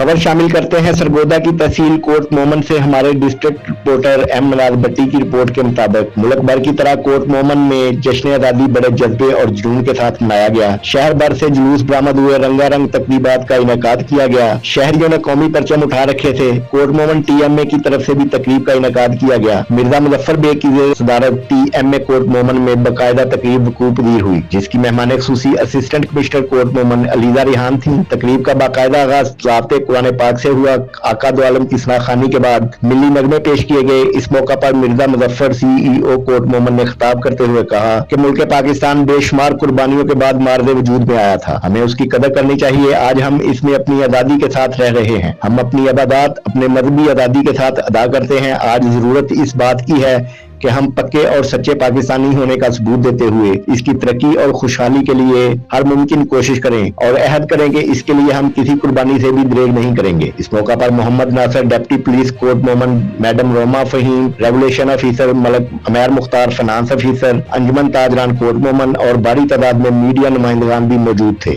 खबर शामिल करते हैं सरगोदा की तहसील कोट मोमन से हमारे डिस्ट्रिक्ट रिपोर्टर एम मनाज भट्टी की रिपोर्ट के मुताबिक मुल्क भर की तरह कोट मोमन में जश्न आजादी बड़े जज्बे और जुनून के साथ मनाया गया। शहर भर से जुलूस बरामद हुए, रंगारंग तकरीबात का इनेकाद किया गया। शहरियों ने कौमी परचम उठा रखे थे। कोट मोमन TMA की तरफ से भी तकरीब का इनेकाद किया गया। मिर्जा मुजफ्फर बेग की सदारत TMA कोट मोमन में बाकायदा तकरीब वकूफ पजीर हुई, जिसकी मेहमान खुसूसी असिस्टेंट कमिश्नर कोट मोमन अलीजा रिहान थी। तकरीब का बाकायदा आगाज ज़ाब्ते कुरान पाक से हुआ। आका दो आलम की सनाखानी के बाद मिली नगमे पेश किए गए। इस मौका पर मिर्जा मुजफ्फर CEO कोट मोमन ने खिताब करते हुए कहा कि मुल्क पाकिस्तान बेशुमार कुर्बानियों के बाद मार्ज़े वजूद में आया था। हमें उसकी कदर करनी चाहिए। आज हम इसमें अपनी आज़ादी के साथ रह रहे हैं। हम अपनी इबादत अपने मजहबी आज़ादी के साथ अदा करते हैं। आज जरूरत इस बात की है कि हम पक्के और सच्चे पाकिस्तानी होने का सबूत देते हुए इसकी तरक्की और खुशहाली के लिए हर मुमकिन कोशिश करें और अहद करें कि इसके लिए हम किसी कुर्बानी से भी दरेग नहीं करेंगे। इस मौका पर Mohammad Nasir deputy police Kot Momin, madam Roma Fahim regulation officer, Malak Amair Mukhtar finance officer, Anjuman Tajiran Kot Momin और बड़ी तादाद में मीडिया नुमाइंदगान भी मौजूद थे।